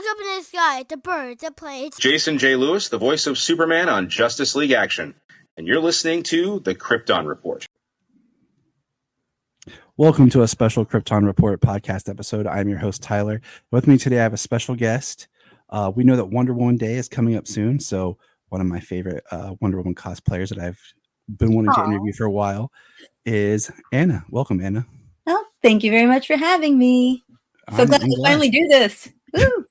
up in the sky, the birds, the planes. Jason J. Lewis, the voice of Superman on Justice League Action. And you're listening to the Krypton Report. Welcome to a special Krypton Report podcast episode. I'm your host, Tyler. With me today, I have a special guest. We know that Wonder Woman Day is coming up soon, so one of my favorite Wonder Woman cosplayers that I've been wanting to interview for a while is Anna. Welcome, Anna. Well, thank you very much for having me. So glad to finally do this. Woo!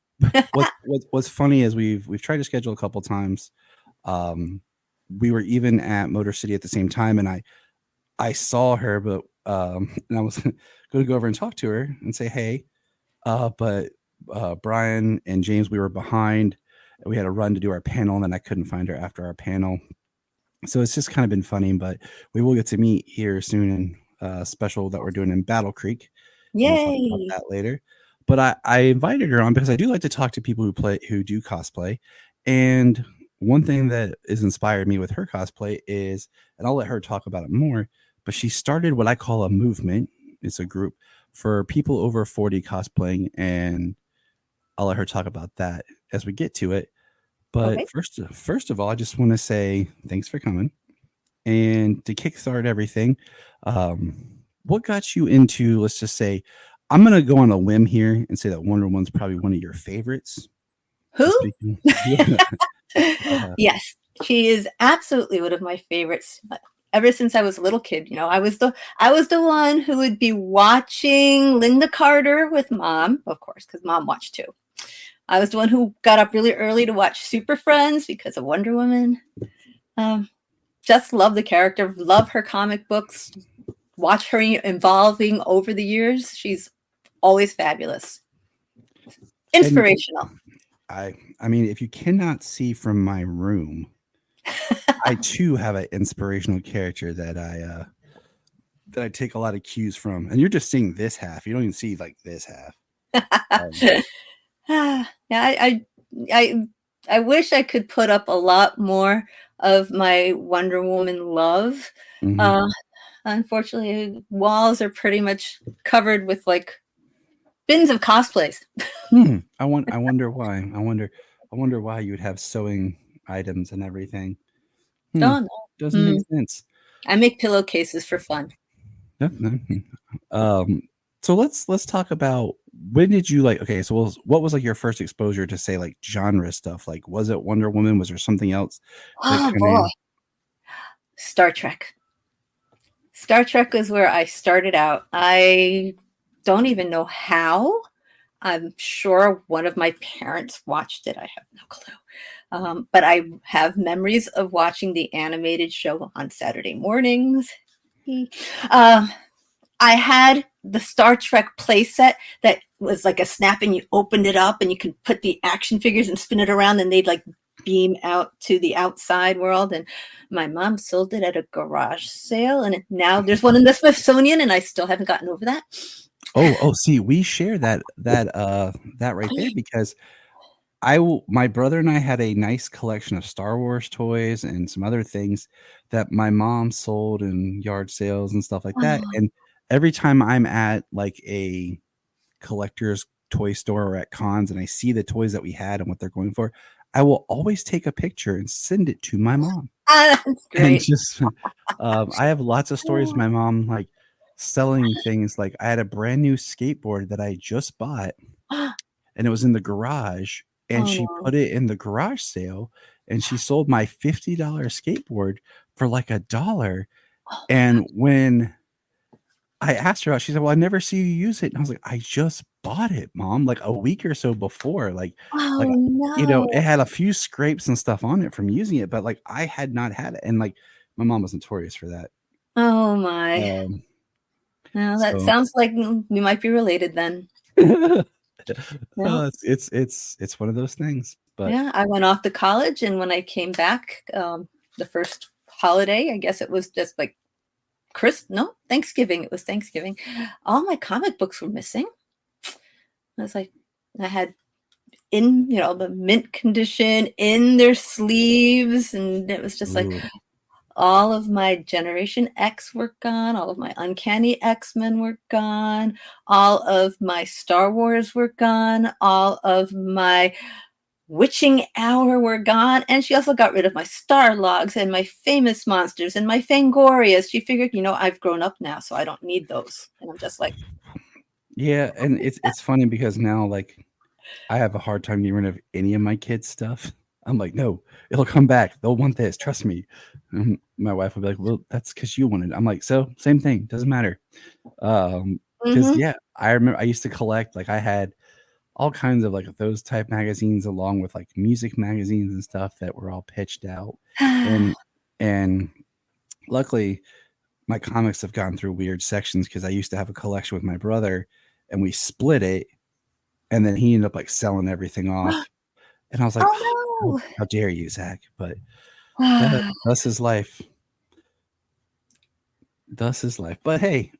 What's funny is we've tried to schedule a couple times. We were even at Motor City at the same time, and I saw her, but and I was going to go over and talk to her and say hey, but Brian and James, we were behind. We had a run to do our panel, and then I couldn't find her after our panel. So it's just kind of been funny, but we will get to meet here soon in a special that we're doing in Battle Creek. Yay! We'll talk about that later. But I invited her on because I do like to talk to people who do cosplay. And one thing that has inspired me with her cosplay is, and I'll let her talk about it more, but she started what I call a movement. It's a group for people over 40 cosplaying, and I'll let her talk about that as we get to it. But okay. First of all, I just want to say thanks for coming. And to kickstart everything, what got you into, let's just say, I'm going to go on a limb here and say that Wonder Woman's probably one of your favorites. Who? Yes, she is absolutely one of my favorites. Ever since I was a little kid, I was the one who would be watching Linda Carter with Mom, of course, because Mom watched too. I was the one who got up really early to watch Super Friends because of Wonder Woman. Just love the character, love her comic books, watch her evolving over the years. She's always fabulous. Inspirational. I mean, if you cannot see from my room, I too have an inspirational character that I take a lot of cues from. And you're just seeing this half. You don't even see like this half. Yeah, I wish I could put up a lot more of my Wonder Woman love. Mm-hmm. Unfortunately, walls are pretty much covered with like bins of cosplays. I wonder why. I wonder why you would have sewing items and everything. Oh, no. Doesn't make sense. I make pillowcases for fun. So let's talk about, when did you what was like your first exposure to, say, like genre stuff? Like, was it Wonder Woman? Was there something else? Boy. Star Trek. Star Trek was where I started out. I don't even know how. I'm sure one of my parents watched it. I have no clue. But I have memories of watching the animated show on Saturday mornings. I had the Star Trek playset that was like a snap, and you opened it up and you could put the action figures and spin it around, and they'd like beam out to the outside world. And my mom sold it at a garage sale, and now there's one in the Smithsonian, and I still haven't gotten over that. See, we share that right there, because my brother and I had a nice collection of Star Wars toys and some other things that my mom sold in yard sales and stuff like that. And every time I'm at like a collector's toy store or at cons and I see the toys that we had and what they're going for, I will always take a picture and send it to my mom. That's great. And just, I have lots of stories of my mom like selling things. Like, I had a brand new skateboard that I just bought, and it was in the garage, and she put it in the garage sale, and she sold my $50 skateboard for like $1. And when I asked her out, she said, "Well, I never see you use it." And I was like, "I just bought it, Mom, like a week or so before." No. It had a few scrapes and stuff on it from using it, but like I had not had it. And like my mom was notorious for that. Oh my. Well, that sounds like we might be related then. It's one of those things. But yeah, I went off to college, and when I came back, the first holiday, I guess it was just like Thanksgiving. It was Thanksgiving. All my comic books were missing. I was like, I had in, the mint condition in their sleeves. And it was just like, All of my Generation X were gone. All of my Uncanny X-Men were gone. All of my Star Wars were gone. All of my Witching Hour were gone. And she also got rid of my Star Logs and my Famous Monsters and my Fangorias. She figured, I've grown up now, so I don't need those. And I'm just like, Yeah, and it's funny because now like I have a hard time getting rid of any of my kids' stuff. I'm like, no, it'll come back. They'll want this. Trust me. My wife will be like, well, that's because you wanted it. I'm like, so same thing. Doesn't matter. Because yeah, I remember I used to collect. Like I had all kinds of like those type magazines, along with like music magazines and stuff that were all pitched out. And luckily, my comics have gone through weird sections because I used to have a collection with my brother, and we split it. And then he ended up like selling everything off. And I was like, oh, how dare you, Zach? But no. thus is life. Thus is life. But hey,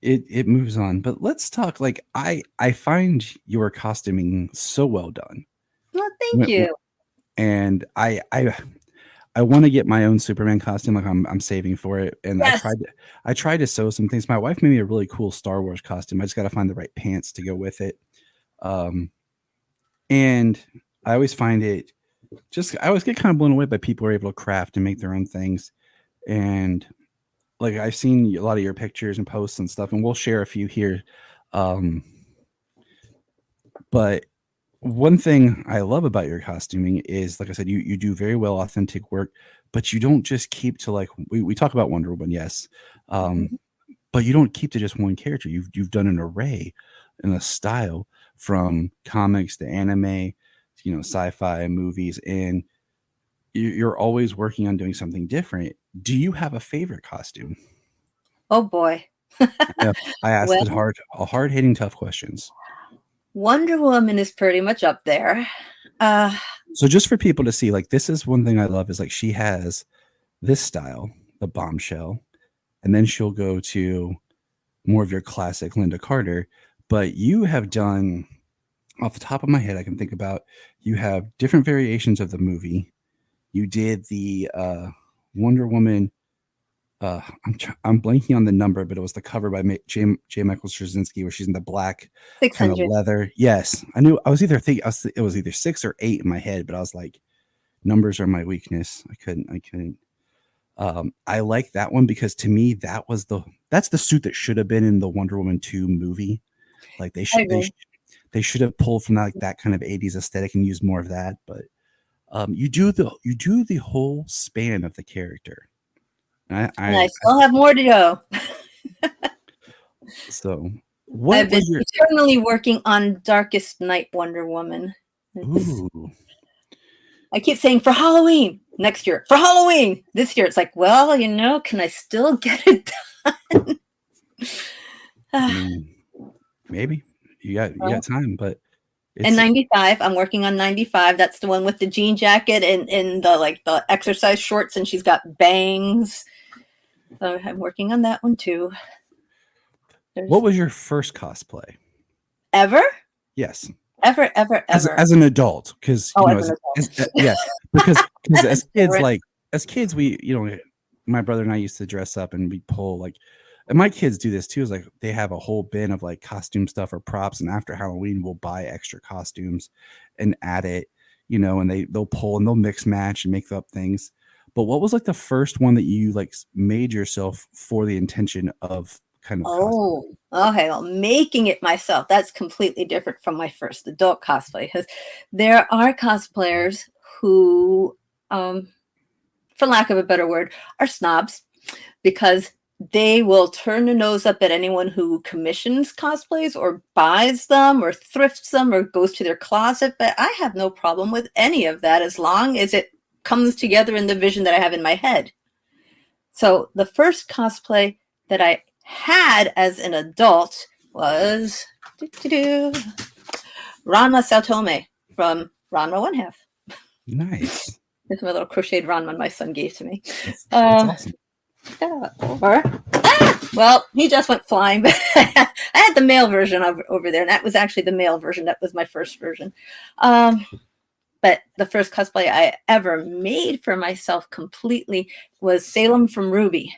it moves on. But let's talk. Like I find your costuming so well done. Well, thank you. And I want to get my own Superman costume. Like I'm saving for it. And Yes. I tried to sew some things. My wife made me a really cool Star Wars costume. I just got to find the right pants to go with it. And I always find it I always get kind of blown away by people who are able to craft and make their own things. And like I've seen a lot of your pictures and posts and stuff, and we'll share a few here. But one thing I love about your costuming is, like I said, you do very well authentic work, but you don't just keep to like we talk about Wonder Woman, yes. But you don't keep to just one character. You've done an array and a style from comics to anime, sci-fi movies, and you're always working on doing something different. Do you have a favorite costume? Oh boy. I asked hard hitting tough questions. Wonder Woman is pretty much up there. So just for people to see, like, this is one thing I love is like she has this style, the bombshell, and then she'll go to more of your classic Linda Carter. But you have done, off the top of my head, I can think about, you have different variations of the movie. You did the Wonder Woman. I'm blanking on the number, but it was the cover by J. Michael Straczynski, where she's in the black kind of leather. Yes, I knew. I was either thinking it was either 6 or 8 in my head, but I was like, numbers are my weakness. I couldn't. I like that one because to me that's the suit that should have been in the Wonder Woman 2 movie. Like they should have pulled from that kind of 80s aesthetic and used more of that. But you do the whole span of the character. I still have more to go. So I've been eternally working on Darkest Night Wonder Woman. Ooh. I keep saying for Halloween next year, for Halloween this year. It's like, well, can I still get it done? Maybe you got time, but and 95, I'm working on 95. That's the one with the jean jacket and the exercise shorts, and she's got bangs. So I'm working on that one too. What was your first cosplay? Ever? Yes. Ever. As an adult, because because as kids, we my brother and I used to dress up and we pull and my kids do this too. Is like they have a whole bin of like costume stuff or props, and after Halloween, we'll buy extra costumes and add it, and they'll pull and they'll mix match and make up things. But what was like the first one that you like made yourself for the intention of kind of cosplay? Okay, well, making it myself, that's completely different from my first adult cosplay, because there are cosplayers who, for lack of a better word, are snobs, because they will turn a nose up at anyone who commissions cosplays or buys them or thrifts them or goes to their closet. But I have no problem with any of that as long as it comes together in the vision that I have in my head. So the first cosplay that I had as an adult was Ranma Saotome from Ranma 1/2. Nice. This is my little crocheted Ranma my son gave to me. That's awesome. Well, he just went flying, but I had the male version over there, and that was actually the male version. That was my first version. But the first cosplay I ever made for myself completely was Salem from Ruby.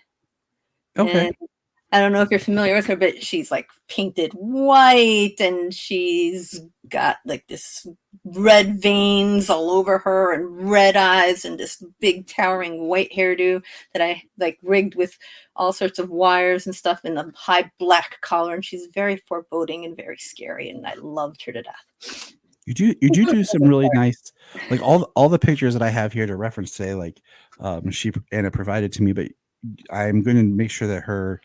Okay. And I don't know if you're familiar with her, but she's like painted white and she's got like this red veins all over her and red eyes and this big towering white hairdo that I like rigged with all sorts of wires and stuff in a high black collar. And she's very foreboding and very scary. And I loved her to death. You do some really nice, like all the pictures that I have here to reference today, like Anna provided to me, but I'm going to make sure that her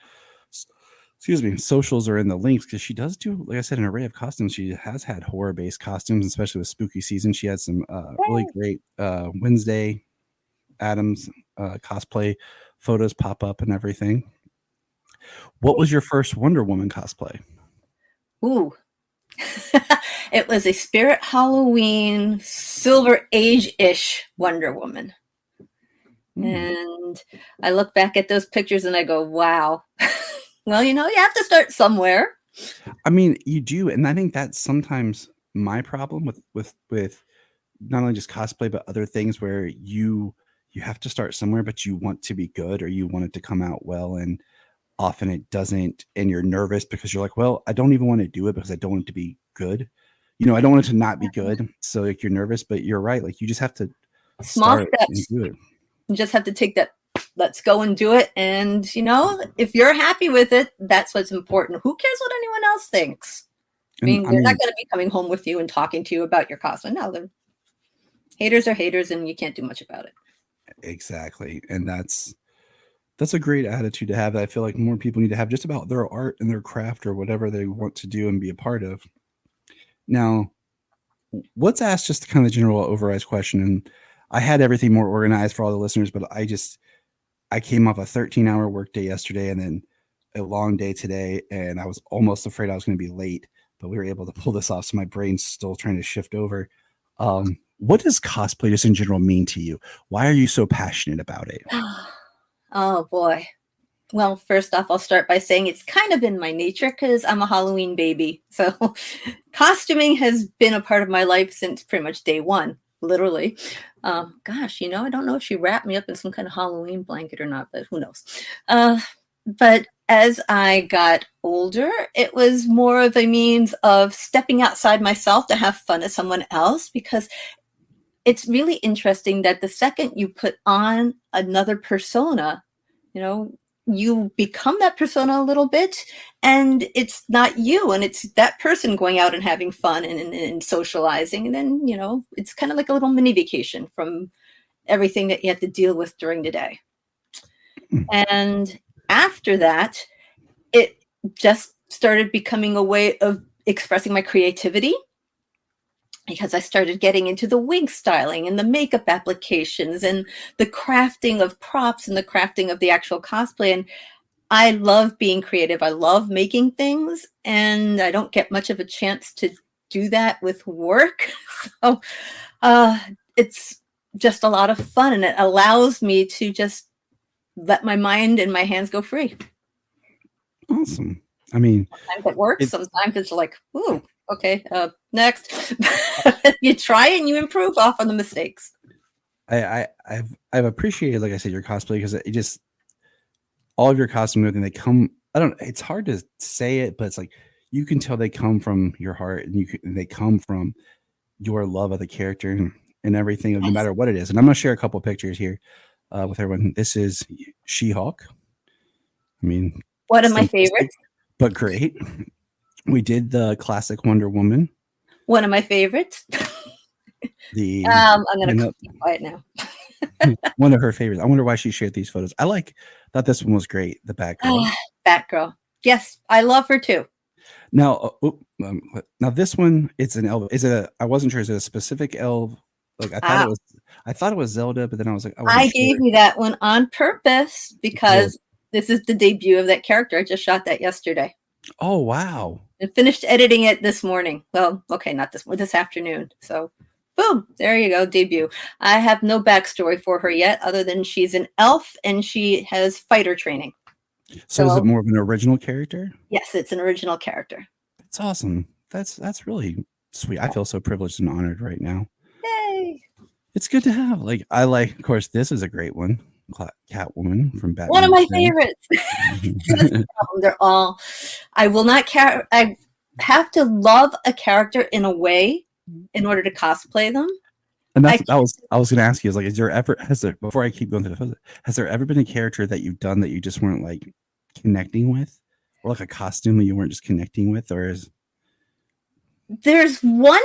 socials are in the links, because she does do, like I said, an array of costumes. She has had horror based costumes, especially with spooky season. She had some really great Wednesday Adams cosplay photos pop up and everything. What was your first Wonder Woman cosplay? Ooh. It was a Spirit Halloween Silver Age-ish Wonder Woman. And I look back at those pictures and I go, wow. Well, you have to start somewhere. I mean, you do. And I think that's sometimes my problem with not only just cosplay, but other things where you have to start somewhere, but you want to be good or you want it to come out well. And often it doesn't. And you're nervous because you're like, well, I don't even want to do it because I don't want it to be good. I don't want it to not be good. So like you're nervous, but you're right. Like you just have to small start steps. And do it. You just have to take that. Let's go and do it. And, if you're happy with it, that's what's important. Who cares what anyone else thinks? I mean, they're not going to be coming home with you and talking to you about your costume. No, haters are haters and you can't do much about it. Exactly. And that's a great attitude to have that I feel like more people need to have just about their art and their craft or whatever they want to do and be a part of. Now, let's ask just kind of the general overrized question. And I had everything more organized for all the listeners, but I came off a 13-hour workday yesterday and then a long day today, and I was almost afraid I was going to be late, but we were able to pull this off. So my brain's still trying to shift over. What does cosplay just in general mean to you? Why are you so passionate about it? Oh boy. Well, first off, I'll start by saying it's kind of in my nature because I'm a Halloween baby. So costuming has been a part of my life since pretty much day one, literally. Gosh, I don't know if she wrapped me up in some kind of Halloween blanket or not, but who knows? But as I got older, it was more of a means of stepping outside myself to have fun as someone else, because it's really interesting that the second you put on another persona, you become that persona a little bit, and it's not you, and it's that person going out and having fun and socializing. And then, it's kind of like a little mini vacation from everything that you have to deal with during the day. And after that, it just started becoming a way of expressing my creativity, because I started getting into the wig styling and the makeup applications and the crafting of props and the crafting of the actual cosplay. And I love being creative. I love making things, and I don't get much of a chance to do that with work. So it's just a lot of fun, and it allows me to just let my mind and my hands go free. Awesome. I mean, sometimes it works. Sometimes it's like, ooh, okay, next. You try and you improve off on the mistakes. I've appreciated, like I said, your cosplay, because it just, all of your costumes, they come, it's hard to say it, but it's like you can tell they come from your heart, and they come from your love of the character and everything, no matter what it is. And I'm going to share a couple of pictures here with everyone. This is She-Hulk. I mean, one of my favorites, but great. We did the classic Wonder Woman. One of my favorites. I'm going to keep quiet now. One of her favorites. I wonder why she shared these photos. Thought this one was great. The Batgirl. Batgirl. Yes, I love her too. Now, now this one, it's an elf. I wasn't sure. Is it a specific elf? Like I thought it was Zelda, but then I was like, I gave you that one on purpose because this is the debut of that character. I just shot that yesterday. Oh, wow. And finished editing it this morning. Well, okay, not this afternoon. So boom, there you go, debut. I have no backstory for her yet, other than she's an elf and she has fighter training. So is it more of an original character? Yes, it's an original character. That's awesome. That's really sweet. I feel so privileged and honored right now. Yay! It's good to have. Like I like, of course, this is a great one. Catwoman from One of Batman my Returns. favorites. See, that's the problem. They're all. I will not care. I have to love a character in a way in order to cosplay them. And I I was going to ask you is like, is there ever has there before I keep going to the photo, has there ever been a character that you've done that you just weren't like connecting with, or like a costume that you weren't just connecting with, or is There's one.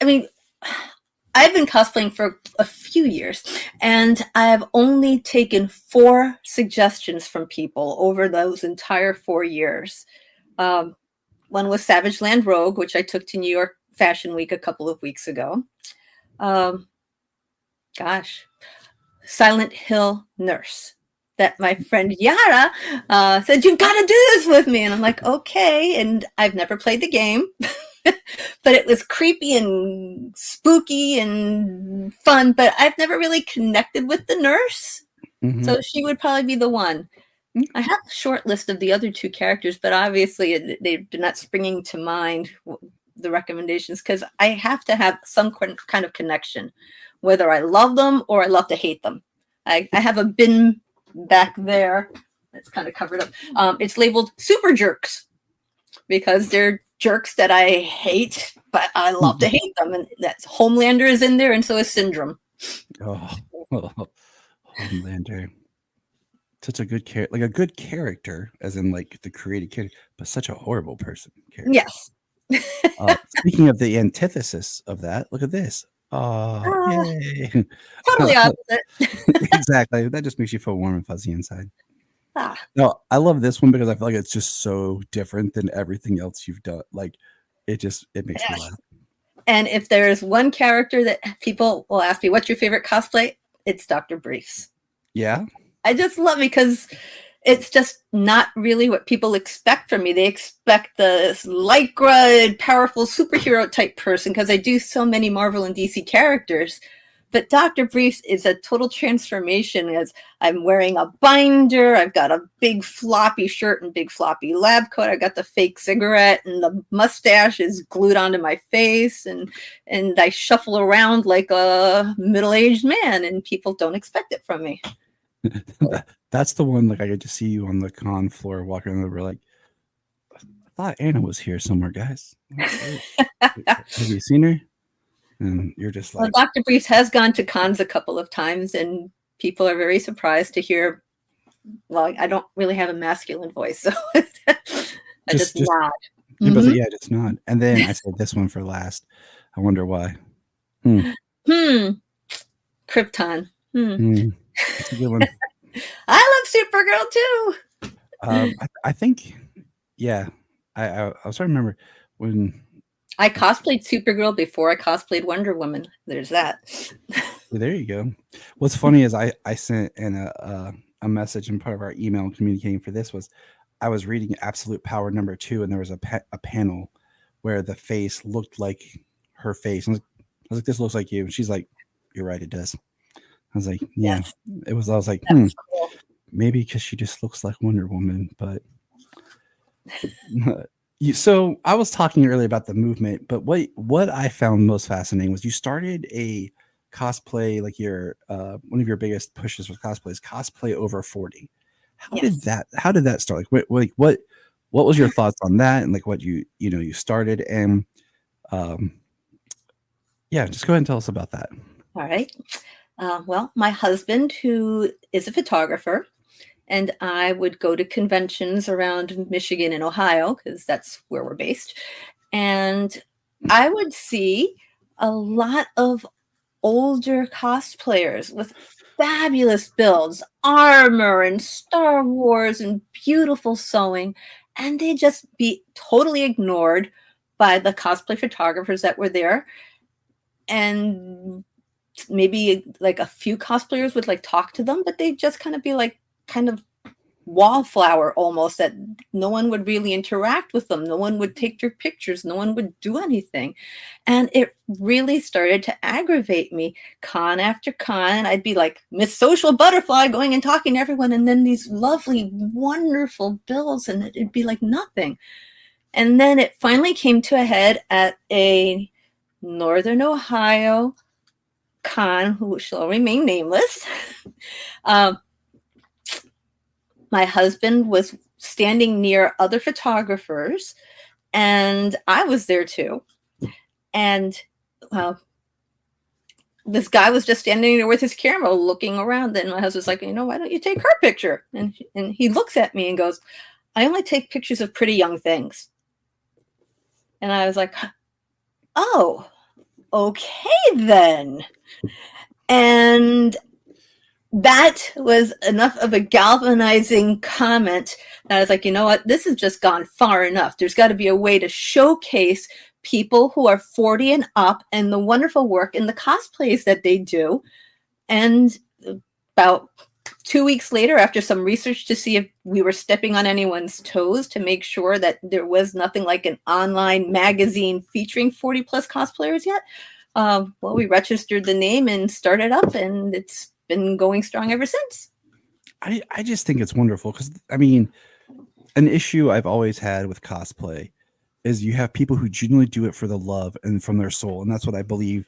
I mean, I've been cosplaying for a few years, and I have only taken 4 suggestions from people over those entire 4 years. One was Savage Land Rogue, which I took to New York Fashion Week a couple of weeks ago. Gosh, Silent Hill Nurse. That my friend Yara said, "You've got to do this with me." And I'm like, okay. And I've never played the game, but it was creepy and spooky and fun. But I've never really connected with the nurse. Mhm. So she would probably be the one. I have a short list of the other 2 characters, but obviously they're not springing to mind, the recommendations, because I have to have some kind of connection, whether I love them or I love to hate them. I have a bin back there that's kind of covered up. It's labeled super jerks because they're jerks that I hate, but I love to hate them. And that's Homelander is in there, and so is Syndrome. oh, Homelander. Such a good character, like a good character, as in like the created character, but such a horrible person. Character. Yes. Speaking of the antithesis of that, look at this. Oh, yay! Totally opposite. Exactly. That just makes you feel warm and fuzzy inside. Ah. No, I love this one because I feel like it's just so different than everything else you've done. Like, it makes me laugh. And if there's one character that people will ask me, "What's your favorite cosplay?" It's Dr. Briefs. Yeah. I just love it because it's just not really what people expect from me. They expect the lycra, powerful superhero type person because I do so many Marvel and DC characters. But Dr. Briefs is a total transformation as I'm wearing a binder. I've got a big floppy shirt and big floppy lab coat. I got the fake cigarette and the mustache is glued onto my face. And I shuffle around like a middle-aged man and people don't expect it from me. That's the one. Like, I get to see you on the con floor walking over. Like, I thought Anna was here somewhere, guys. Have you seen her? And you're just like, well, Dr. Briefs has gone to cons a couple of times, and people are very surprised to hear. Well, I don't really have a masculine voice, so I just nod. Yeah, just nod. And then I said this one for last. I wonder why. Krypton. That's a good one. I love Supergirl too. I think, yeah. I was trying to remember when I cosplayed Supergirl before I cosplayed Wonder Woman. There's that. There you go. What's funny is I sent in a message, and part of our email communicating for this was I was reading Absolute Power #2, and there was a panel where the face looked like her face. I was like, "This looks like you." And she's like, "You're right, it does." I was like, "Yeah." Yes. It was. I was like, That's cool. maybe because she just looks like Wonder Woman, but. So I was talking earlier about the movement, but what I found most fascinating was you started a cosplay, like your one of your biggest pushes with cosplay is cosplay over 40. How did that start? Like what was your thoughts on that, and like what you started, and yeah, just go ahead and tell us about that. All right. Well, my husband, who is a photographer, and I would go to conventions around Michigan and Ohio because that's where we're based. And I would see a lot of older cosplayers with fabulous builds, armor and Star Wars and beautiful sewing. And they'd just be totally ignored by the cosplay photographers that were there. And maybe like a few cosplayers would like talk to them, but they'd just kind of be like, kind of wallflower almost, that no one would really interact with them. No one would take their pictures. No one would do anything. And it really started to aggravate me. Con after con, I'd be like Miss Social Butterfly going and talking to everyone. And then these lovely, wonderful builds, and it'd be like nothing. And then it finally came to a head at a Northern Ohio con, who shall remain nameless, um, my husband was standing near other photographers, and I was there too. And this guy was just standing there with his camera looking around. Then my husband's like, why don't you take her picture? And he looks at me and goes, I only take pictures of pretty young things. And I was like, oh, okay then. And that was enough of a galvanizing comment that I was like, you know what? This has just gone far enough. There's got to be a way to showcase people who are 40 and up and the wonderful work and the cosplays that they do. And about 2 weeks later, after some research to see if we were stepping on anyone's toes to make sure that there was nothing like an online magazine featuring 40 plus cosplayers yet, we registered the name and started up, and it's been going strong ever since. I just think it's wonderful because, I mean, an issue I've always had with cosplay is you have people who genuinely do it for the love and from their soul. And that's what I believe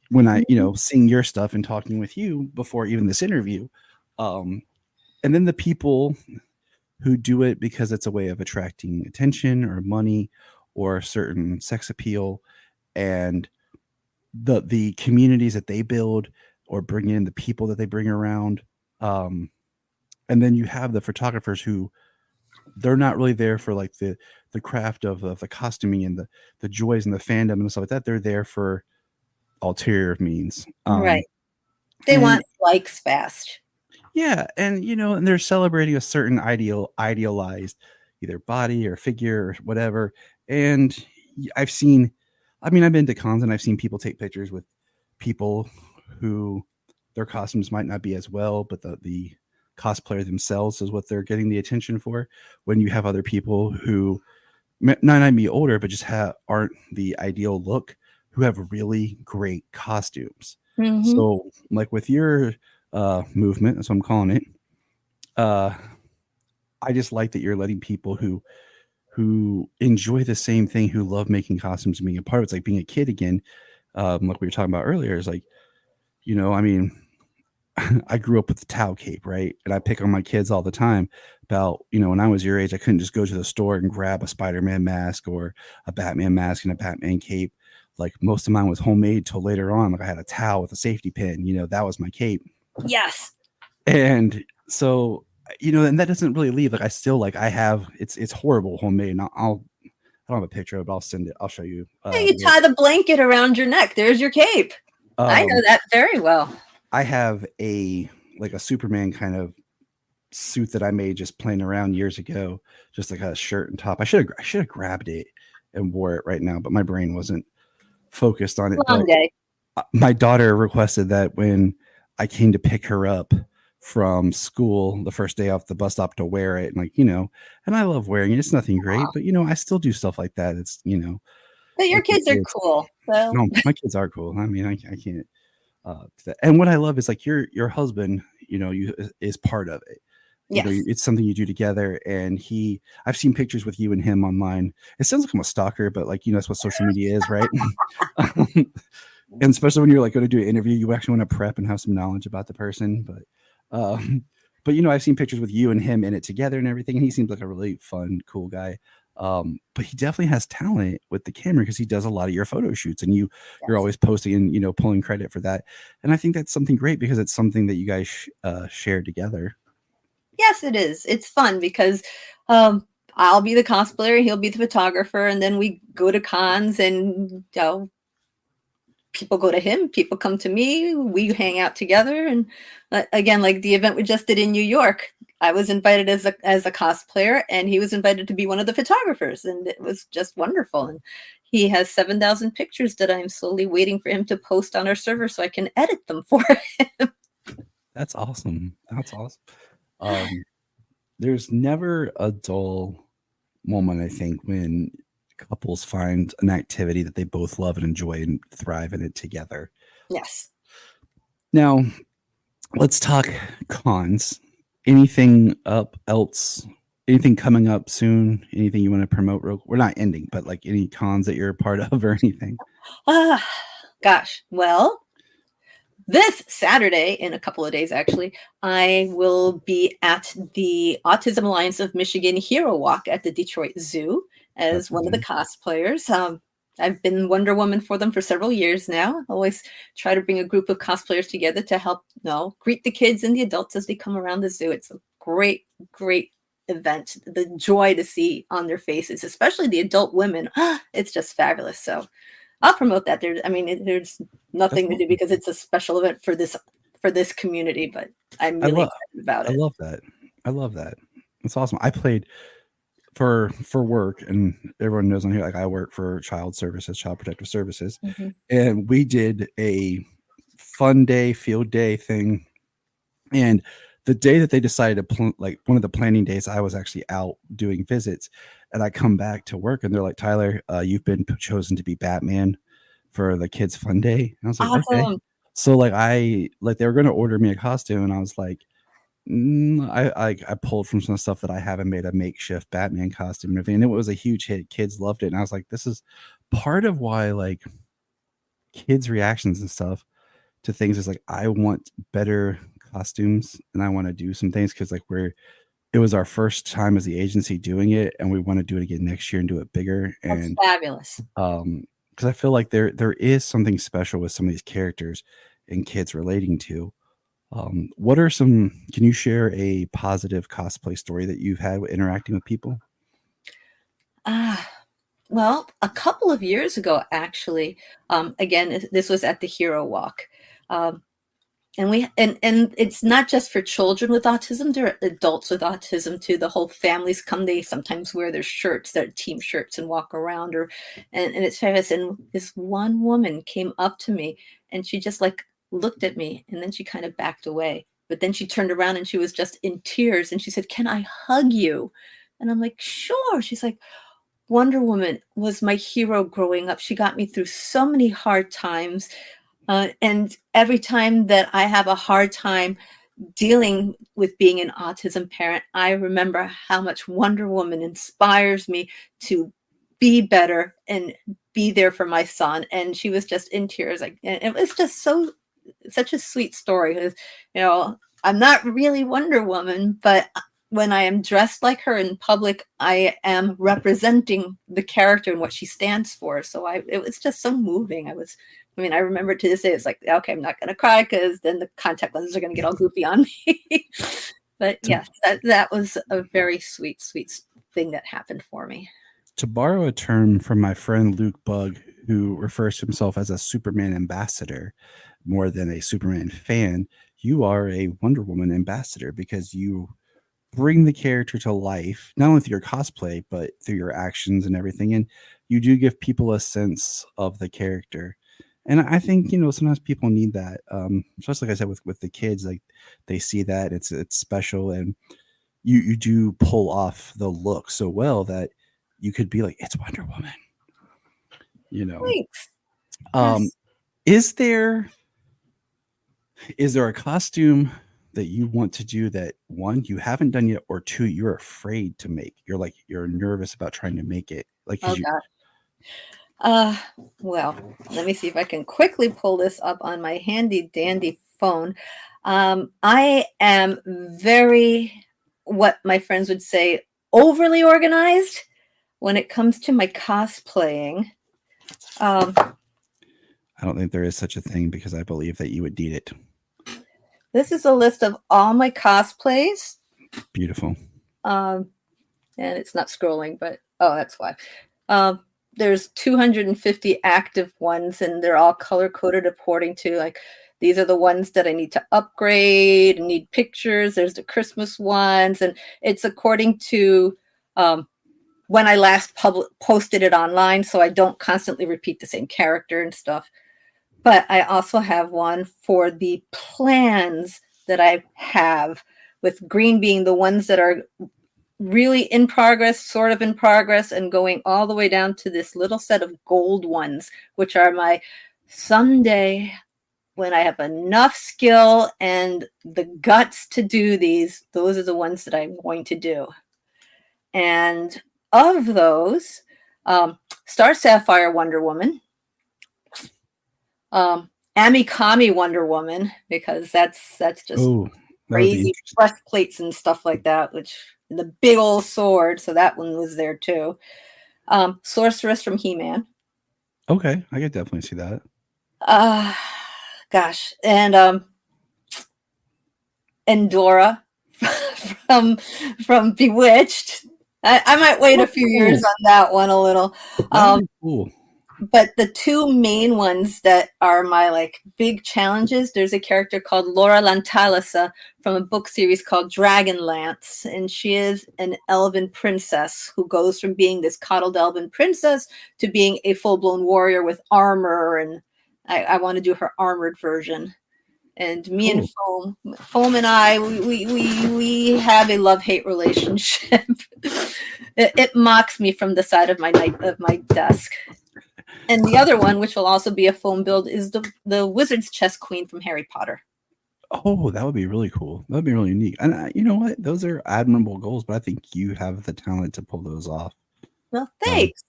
when I, seeing your stuff and talking with you before even this interview. And then the people who do it because it's a way of attracting attention or money or a certain sex appeal, and the communities that they build or bring in the people that they bring around. And then you have the photographers who they're not really there for like the craft of the costuming and the joys and the fandom and stuff like that. They're there for ulterior means. Right. They want likes fast. Yeah. And, and they're celebrating a certain idealized either body or figure or whatever. And I've been to cons and I've seen people take pictures with people who their costumes might not be as well, but the cosplayer themselves is what they're getting the attention for. When you have other people who might not be older, but just aren't the ideal look, who have really great costumes. Mm-hmm. So like with your movement, that's what I'm calling it. I just like that you're letting people who enjoy the same thing, who love making costumes and being a part of it. It's like being a kid again. Like we were talking about earlier, is like, I grew up with the towel cape, right? And I pick on my kids all the time about, when I was your age, I couldn't just go to the store and grab a Spider-Man mask or a Batman mask and a Batman cape. Like most of mine was homemade till later on. Like I had a towel with a safety pin, that was my cape. Yes. And so, and that doesn't really leave. Like I still I have, it's horrible homemade. And I don't have a picture of it, but I'll send it. I'll show you. You tie the blanket around your neck. There's your cape. I know that very well. I have a Superman kind of suit that I made just playing around years ago, just like a shirt and top. I should have grabbed it and wore it right now, but my brain wasn't focused on it. Long day. My daughter requested that when I came to pick her up from school the first day off the bus stop to wear it, and and I love wearing it. It's nothing great, but I still do stuff like that. It's But your kids are cool. So. No, my kids are cool. I mean, I can't. And what I love is like your husband, is part of it. Yes. It's something you do together. And I've seen pictures with you and him online. It sounds like I'm a stalker, but that's what social media is, right? And especially when you're going to do an interview, you actually want to prep and have some knowledge about the person. But I've seen pictures with you and him in it together and everything. And he seems like a really fun, cool guy. But he definitely has talent with the camera because he does a lot of your photo shoots, and you're always posting and pulling credit for that. And I think that's something great because it's something that you guys share together. Yes, it is. It's fun because I'll be the cosplayer, he'll be the photographer, and then we go to cons and people go to him, people come to me, we hang out together. And again, like the event we just did in New York, I was invited as a cosplayer, and he was invited to be one of the photographers, and it was just wonderful. And he has 7,000 pictures that I'm slowly waiting for him to post on our server so I can edit them for him. That's awesome. That's awesome. There's never a dull moment, I think, when couples find an activity that they both love and enjoy and thrive in it together. Yes. Now, let's talk cons. Anything anything coming up soon? Anything you want to promote? We're not ending, but like any cons that you're a part of or anything? Gosh. Well, this Saturday, in a couple of days, actually, I will be at the Autism Alliance of Michigan Hero Walk at the Detroit Zoo as That's one of the nice. cosplayers. I've been Wonder Woman for them for several years now. Always try to bring a group of cosplayers together to help, greet the kids and the adults as they come around the zoo. It's a great, great event. The joy to see on their faces, especially the adult women, it's just fabulous. So I'll promote that. There's That's nothing to do awesome. because it's a special event for this community, but I'm I really love excited about I it. love that. I love that. It's awesome. I played for work, and everyone knows on here, like I work for child services, child protective services, Mhm. and we did a fun day, field day thing. And the day that they decided to like one of the planning days, I was actually out doing visits, and I come back to work, and they're like, "Tyler, you've been chosen to be Batman for the kids' fun day." And I was like, "Okay." Awesome. So like they were going to order me a costume, and I was like, I pulled from some stuff that I haven't made a makeshift Batman costume and everything, and it was a huge hit. Kids loved it, and I was like, "This is part of why like kids' reactions and stuff to things is like I want better costumes and I want to do some things because like it was our first time as the agency doing it, and we want to do it again next year and do it bigger. That's And fabulous. because I feel like there is something special with some of these characters and kids relating to. What are some? Can you share a positive cosplay story that you've had with interacting with people? Ah, well, a couple of years ago, actually, again, this was at the Hero Walk. Um, and it's not just for children with autism, there are adults with autism too. The whole families come, they sometimes wear their shirts, their team shirts, and walk around, and it's fabulous. And this one woman came up to me and she just like looked at me and then she kind of backed away, but then she turned around and she was just in tears and she said, "Can I hug you?" And I'm like, "Sure." She's like, "Wonder Woman was my hero growing up. She got me through so many hard times. And every time that I have a hard time dealing with being an autism parent, I remember how much Wonder Woman inspires me to be better and be there for my son." And she was just in tears. Like, and it was just such a sweet story. 'Cause, I'm not really Wonder Woman, but when I am dressed like her in public, I am representing the character and what she stands for. So it was just so moving. I remember to this day, it's like, okay, I'm not going to cry because then the contact lenses are going to get all goofy on me. But To yes, that was a very sweet, sweet thing that happened for me. to borrow a term from my friend Luke Bug, who refers to himself as a Superman ambassador more than a Superman fan, you are a Wonder Woman ambassador because you bring the character to life, not only through your cosplay, but through your actions and everything. And you do give people a sense of the character. And I think, sometimes people need that. Just like I said, with the kids, like they see that it's special, and you do pull off the look so well that you could be like, it's Wonder Woman, you know. Thanks. Um, Yes. is there a costume that you want to do that one you haven't done yet, or two you're afraid to make? You're nervous about trying to make it, like Oh because you. God. Uh, well, let me see if I can quickly pull this up on my handy dandy phone. I am very, what my friends would say, overly organized when it comes to my cosplaying. Um, I don't think there is such a thing because I believe that you would need it. this is a list of all my cosplays. Beautiful. Um, and it's not scrolling, but oh, that's why. Um, there's 250 active ones, and they're all color coded according to like these are the ones that I need to upgrade, need pictures. There's the Christmas ones, and it's according to when I last posted it online, so I don't constantly repeat the same character and stuff. But I also have one for the plans that I have, with green being the ones that are really in progress, sort of in progress, and going all the way down to this little set of gold ones, which are my someday when I have enough skill and the guts to do these, those are the ones that I'm going to do. And of those, Star Sapphire Wonder Woman, Amikami Wonder Woman, because that's just Oh, that would be crazy interesting. breastplates and stuff like that, which the big old sword. So that one was there too. Sorceress from He-Man. Okay, I could definitely see that. Gosh, and Dora from Bewitched. I might wait a few years on that one a little. That would be cool. But the two main ones that are my like big challenges, there's a character called Laura Lantalisa from a book series called Dragonlance, and she is an elven princess who goes from being this coddled elven princess to being a full-blown warrior with armor, and I want to do her armored version. And me and Foam and I, we have a love-hate relationship. It mocks me from the side of my desk. And the other one, which will also be a foam build, is the Wizard's Chess Queen from Harry Potter. Oh, that would be really cool. That would be really unique. And you know what? Those are admirable goals, but I think you have the talent to pull those off. Well, thanks.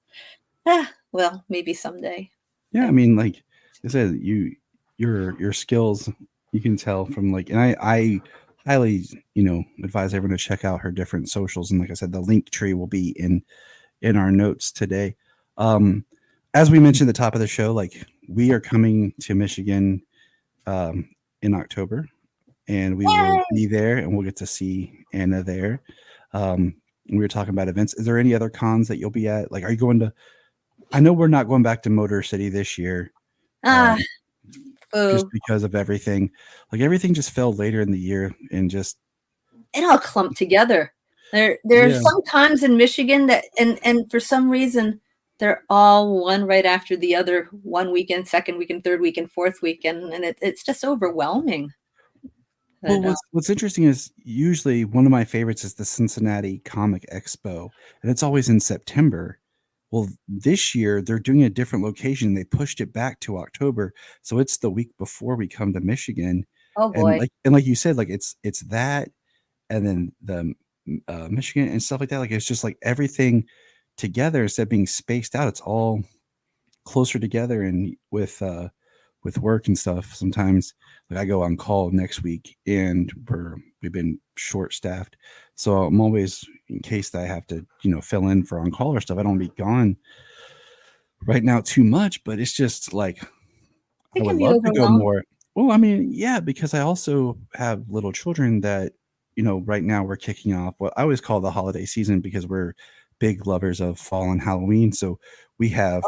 Well, maybe someday. Yeah, I mean, like I said, your skills, you can tell from like, and I highly, advise everyone to check out her different socials. And like I said, the link tree will be in our notes today. As we mentioned at the top of the show, like we are coming to Michigan in October, and we will be there, and we'll get to see Anna there. We were talking about events. Is there any other cons that you'll be at? Like, are you going to? I know we're not going back to Motor City this year, just because of everything. Like everything just fell later in the year, and just it all clumped together. There's some cons in Michigan that, and for some reason, they're all one right after the other. One weekend, second weekend, third weekend, fourth weekend, and it's just overwhelming. Well, what's interesting is usually one of my favorites is the Cincinnati Comic Expo, and it's always in September. Well, this year they're doing a different location. They pushed it back to October, so it's the week before we come to Michigan. Oh boy! And like you said, like it's that, and then the Michigan and stuff like that. Like it's just like everything together instead of being spaced out. It's all closer together, and with work and stuff, sometimes like I go on call next week and we've been short staffed. So I'm always, in case that I have to, fill in for on call or stuff, I don't be gone right now too much, but it's just like I would love to go more. Well, I mean, yeah, because I also have little children that, right now we're kicking off what I always call the holiday season because we're big lovers of fall and Halloween. So we have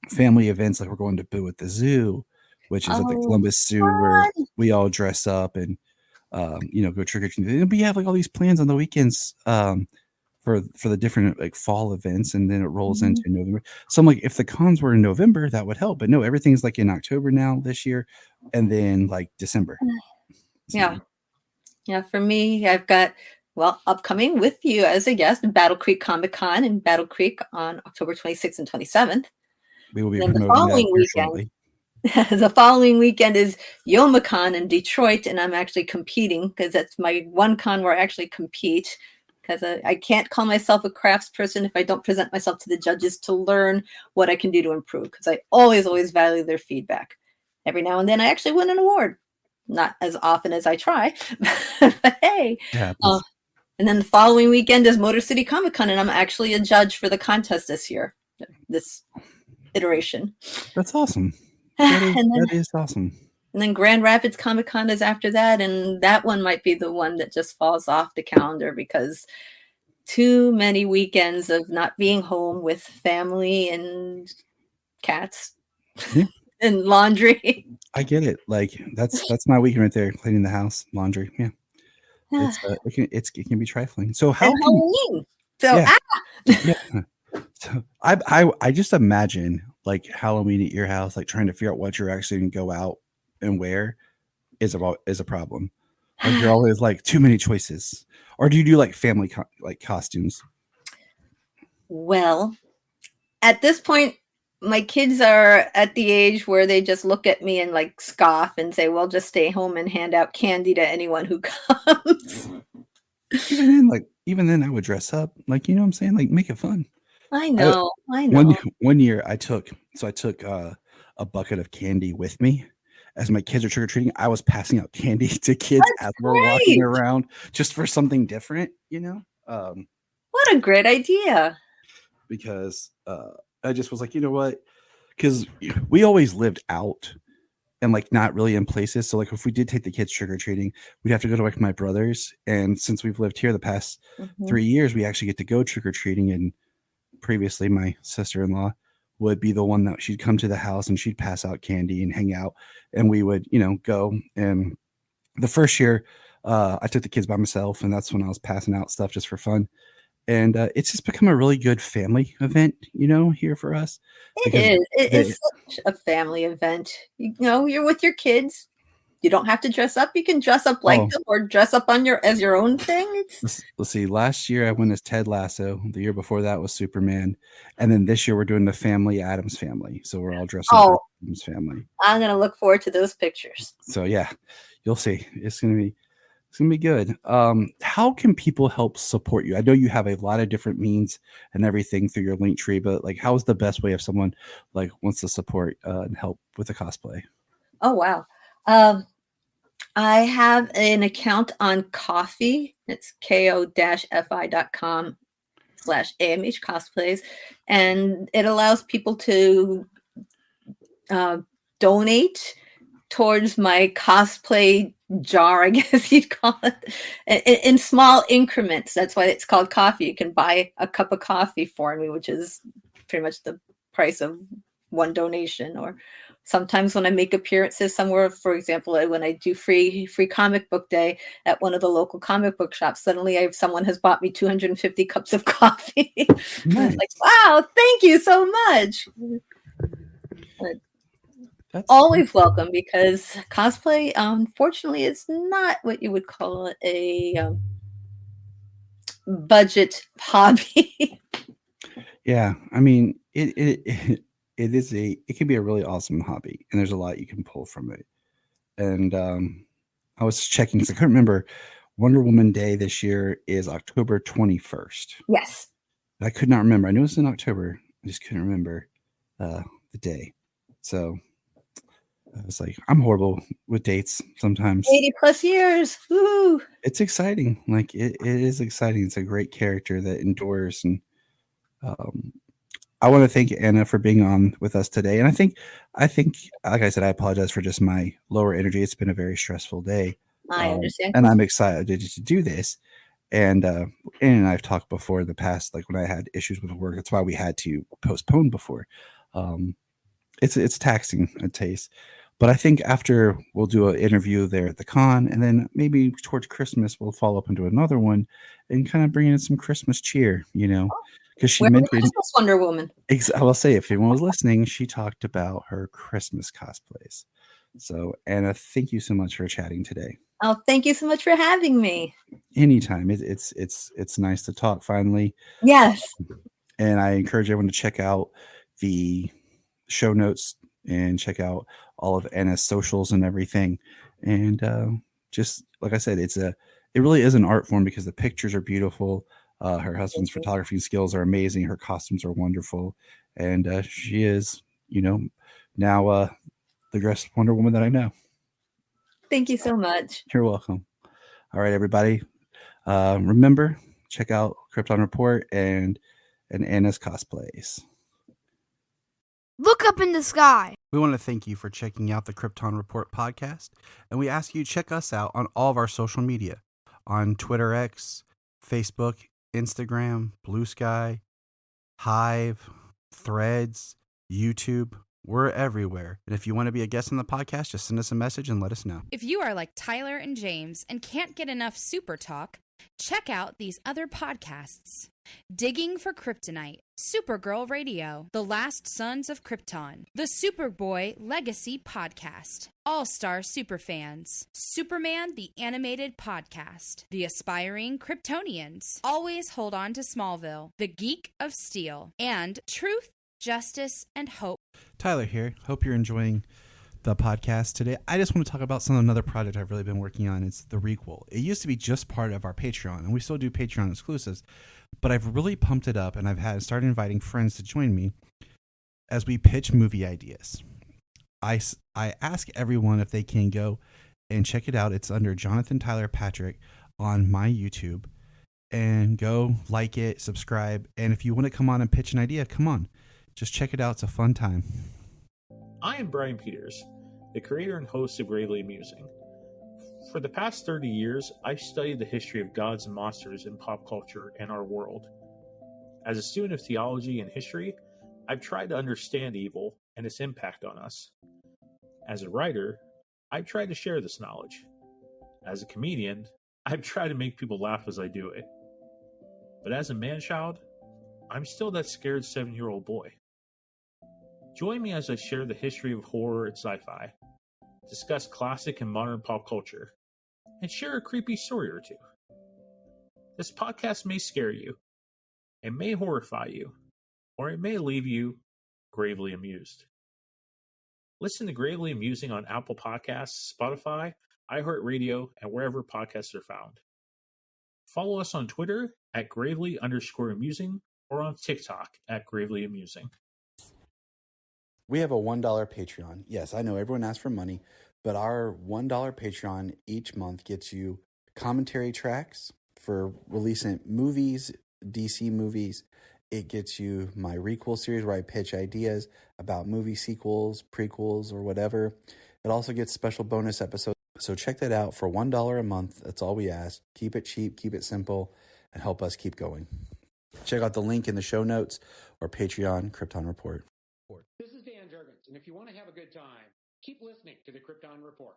family events like we're going to Boo at the Zoo, which is at the Columbus Zoo, where we all dress up and go trick or treating. And we have like all these plans on the weekends for the different like fall events, and then it rolls into November. So I'm like, if the cons were in November, that would help. But no, everything's like in October now this year, and then like December. So. Yeah. For me, I've got upcoming with you as a guest, Battle Creek Comic Con in Battle Creek on October 26th and 27th. We will be promoting that here shortly. The following weekend is YomaCon in Detroit, and I'm actually competing because that's my one con where I actually compete, because I can't call myself a crafts person if I don't present myself to the judges to learn what I can do to improve, because I always value their feedback. Every now and then I actually win an award. Not as often as I try, but hey. And then the following weekend is Motor City Comic Con, and I'm actually a judge for the contest this iteration. That's awesome. That is awesome. And then Grand Rapids Comic Con is after that, and that one might be the one that just falls off the calendar because too many weekends of not being home with family and cats and laundry. I get it. Like that's my weekend right there, cleaning the house, laundry. Yeah. It can be trifling. So how can Halloween? So So I just imagine like Halloween at your house, like trying to figure out what you're actually going to go out and wear is a problem. Like you're always like too many choices. Or do you do like family like costumes? Well, at this point, my kids are at the age where they just look at me and like scoff and say, well, just stay home and hand out candy to anyone who comes. Even then I would dress up, like, you know what I'm saying? Like make it fun. I know. One year I took a bucket of candy with me, as my kids are trick or treating, I was passing out candy to kids That's as we're walking great. around, just for something different, you know. What a great idea. Because I just was like, you know what? Because we always lived out and like not really in places. So like if we did take the kids trick or treating, we'd have to go to like my brother's. And since we've lived here the past 3 years, we actually get to go trick or treating. And previously, my sister in law would be the one that she'd come to the house and she'd pass out candy and hang out, and we would, you know, go. And the first year, I took the kids by myself, and that's when I was passing out stuff just for fun. And it's just become a really good family event, you know, here for us. It Because is. It they, is such a family event. You know, you're with your kids. You don't have to dress up. You can dress up like Oh. them or dress up on as your own thing. Let's see. Last year I went as Ted Lasso. The year before that was Superman, and then this year we're doing the family Adams Family. So we're all dressed up as Adams Family. I'm gonna look forward to those pictures. So yeah, you'll see. It's gonna be good. How can people help support you? I know you have a lot of different means and everything through your link tree, but like, how is the best way if someone like wants to support and help with the cosplay? Oh wow. I have an account on Ko-fi. It's ko-fi.com/AMH cosplays, and it allows people to donate towards my cosplay jar, I guess you'd call it, in small increments. That's why it's called coffee. You can buy a cup of coffee for me, which is pretty much the price of one donation. Or sometimes when I make appearances somewhere, for example, when I do free comic book day at one of the local comic book shops, suddenly someone has bought me 250 cups of coffee. Nice. Like, wow, thank you so much. That's always welcome, because cosplay, unfortunately, is not what you would call a budget hobby. Yeah, I mean, it can be a really awesome hobby, and there's a lot you can pull from it. And I was checking because I couldn't remember. Wonder Woman Day this year is October 21st. Yes. I could not remember. I knew it was in October. I just couldn't remember the day. So I was like, I'm horrible with dates sometimes. 80 plus years. Woo! It's exciting. Like it is exciting. It's a great character that endures. And I want to thank Anna for being on with us today. And I think, like I said, I apologize for just my lower energy. It's been a very stressful day. I understand. And I'm excited to do this. And Anna and I've talked before in the past, like when I had issues with work. That's why we had to postpone before. It's taxing a taste. But I think after we'll do an interview there at the con, and then maybe towards Christmas we'll follow up into another one, and kind of bring in some Christmas cheer, you know, because she mentioned Christmas Wonder Woman. I will say, if anyone was listening, she talked about her Christmas cosplays. So Anna, thank you so much for chatting today. Oh, thank you so much for having me. Anytime. It's nice to talk finally. Yes. And I encourage everyone to check out the show notes and check out all of Anna's socials and everything. And just like I said, it really is an art form because the pictures are beautiful. Her husband's photography skills are amazing. Her costumes are wonderful. And she is, you know, now the dressed Wonder Woman that I know. Thank you so much. You're welcome. All right, everybody. Remember, check out Krypton Report and Anna's cosplays. Look up in the sky. We want to thank you for checking out the Krypton Report podcast, and we ask you to check us out on all of our social media, on Twitter X, Facebook, Instagram, Blue Sky, Hive, Threads, YouTube. We're everywhere. And if you want to be a guest on the podcast, just send us a message and let us know. If you are like Tyler and James and can't get enough super talk, check out these other podcasts. Digging for Kryptonite, Supergirl Radio, The Last Sons of Krypton, The Superboy Legacy Podcast, All-Star Superfans, Superman the Animated Podcast, The Aspiring Kryptonians, Always Hold On to Smallville, The Geek of Steel, and Truth, Justice, and Hope. Tyler here. Hope you're enjoying the podcast today. I just want to talk about another project I've really been working on. It's the Requel. It used to be just part of our Patreon, and we still do Patreon exclusives, but I've really pumped it up, and I've started inviting friends to join me as we pitch movie ideas. I ask everyone if they can go and check it out. It's under Jonathan Tyler Patrick on my YouTube. And go like it, subscribe. And if you want to come on and pitch an idea, come on. Just check it out. It's a fun time. I am Brian Peters, the creator and host of Gravely Amusing. For the past 30 years, I've studied the history of gods and monsters in pop culture and our world. As a student of theology and history, I've tried to understand evil and its impact on us. As a writer, I've tried to share this knowledge. As a comedian, I've tried to make people laugh as I do it. But as a man-child, I'm still that scared 7-year-old boy. Join me as I share the history of horror and sci-fi, discuss classic and modern pop culture, and share a creepy story or two. This podcast may scare you, it may horrify you, or it may leave you gravely amused. Listen to Gravely Amusing on Apple Podcasts, Spotify, iHeartRadio, and wherever podcasts are found. Follow us on Twitter at gravely_amusing or on TikTok at gravely amusing. We have a $1 Patreon. Yes, I know everyone asks for money, but our $1 Patreon each month gets you commentary tracks for releasing movies, DC movies. It gets you my requel series where I pitch ideas about movie sequels, prequels, or whatever. It also gets special bonus episodes. So check that out for $1 a month. That's all we ask. Keep it cheap, keep it simple, and help us keep going. Check out the link in the show notes or Patreon Krypton Report. This is Dan Jurgens, and if you want to have a good time, keep listening to the Krypton Report.